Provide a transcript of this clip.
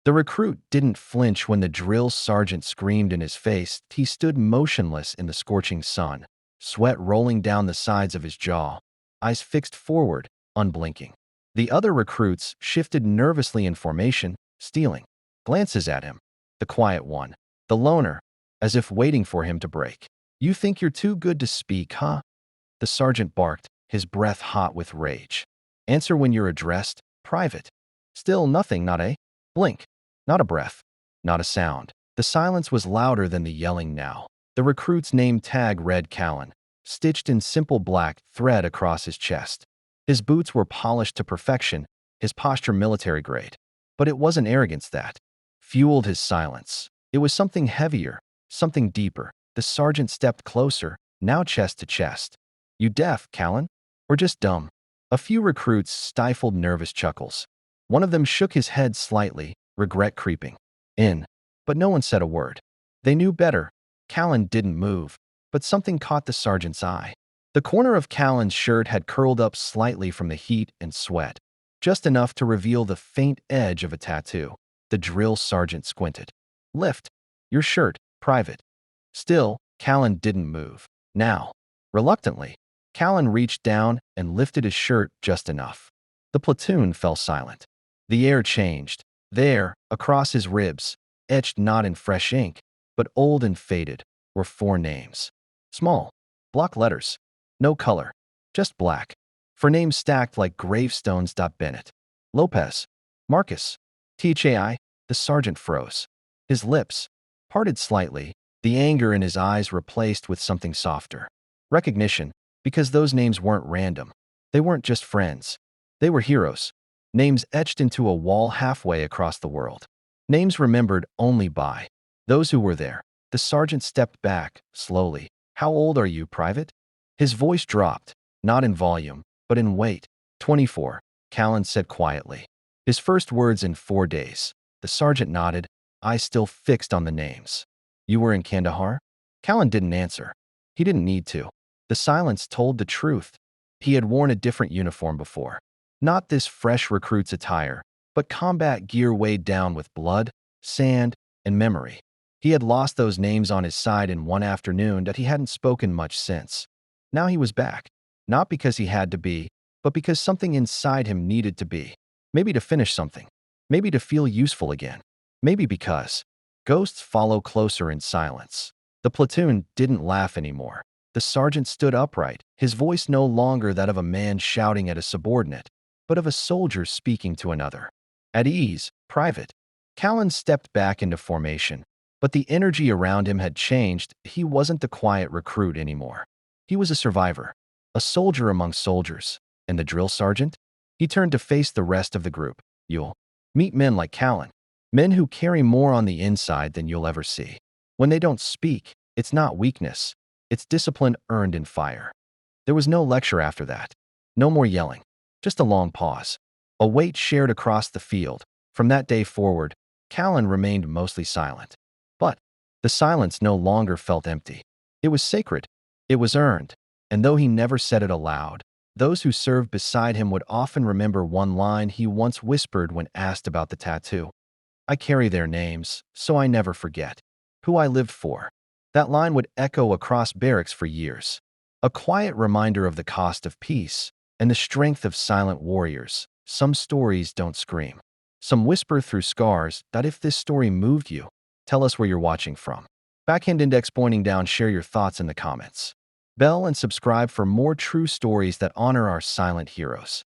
The recruit didn't flinch when the drill sergeant screamed in his face. He stood motionless in the scorching sun, sweat rolling down the sides of his jaw, eyes fixed forward, unblinking. The other recruits shifted nervously in formation, stealing glances at him. The quiet one, the loner, as if waiting for him to break. "You think you're too good to speak, huh?" The sergeant barked, his breath hot with rage. "Answer when you're addressed, private." Still nothing, not a blink, not a breath, not a sound. The silence was louder than the yelling now. The recruit's name tag read Callan, stitched in simple black thread across his chest. His boots were polished to perfection, his posture military grade. But it wasn't arrogance that fueled his silence. It was something heavier, something deeper. The sergeant stepped closer, now chest to chest. "You deaf, Callan? Or just dumb?" A few recruits stifled nervous chuckles. One of them shook his head slightly, regret creeping in. But no one said a word. They knew better. Callan didn't move, but something caught the sergeant's eye. The corner of Callan's shirt had curled up slightly from the heat and sweat, just enough to reveal the faint edge of a tattoo. The drill sergeant squinted. "Lift your shirt, private." Still, Callan didn't move. Now, reluctantly, Callan reached down and lifted his shirt just enough. The platoon fell silent. The air changed. There, across his ribs, etched not in fresh ink, but old and faded, were 4 names. Small, block letters. No color, just black. 4 names stacked like gravestones. Bennett, Lopez, Marcus, Thai. The sergeant froze. His lips parted slightly, the anger in his eyes replaced with something softer. Recognition, because those names weren't random. They weren't just friends. They were heroes. Names etched into a wall halfway across the world. Names remembered only by those who were there. The sergeant stepped back, slowly. "How old are you, private?" His voice dropped, not in volume, but in weight. 24, Callan said quietly. His first words in 4 days. The sergeant nodded, eyes still fixed on the names. "You were in Kandahar?" Callan didn't answer. He didn't need to. The silence told the truth. He had worn a different uniform before. Not this fresh recruit's attire, but combat gear weighed down with blood, sand, and memory. He had lost those names on his side in one afternoon that he hadn't spoken much since. Now he was back, not because he had to be, but because something inside him needed to be. Maybe to finish something. Maybe to feel useful again. Maybe because ghosts follow closer in silence. The platoon didn't laugh anymore. The sergeant stood upright, his voice no longer that of a man shouting at a subordinate, but of a soldier speaking to another. "At ease, private." Callan stepped back into formation, but the energy around him had changed. He wasn't the quiet recruit anymore. He was a survivor, a soldier among soldiers. And the drill sergeant? He turned to face the rest of the group. "You'll meet men like Callan, men who carry more on the inside than you'll ever see. When they don't speak, it's not weakness, it's discipline earned in fire." There was no lecture after that. No more yelling. Just a long pause. A weight shared across the field. From that day forward, Callan remained mostly silent. But the silence no longer felt empty. It was sacred. It was earned. And though he never said it aloud, those who served beside him would often remember one line he once whispered when asked about the tattoo. "I carry their names, so I never forget who I lived for." That line would echo across barracks for years. A quiet reminder of the cost of peace and the strength of silent warriors. Some stories don't scream. Some whisper through scars. That if this story moved you, tell us where you're watching from. Backhand index pointing down, share your thoughts in the comments. Bell and subscribe for more true stories that honor our silent heroes.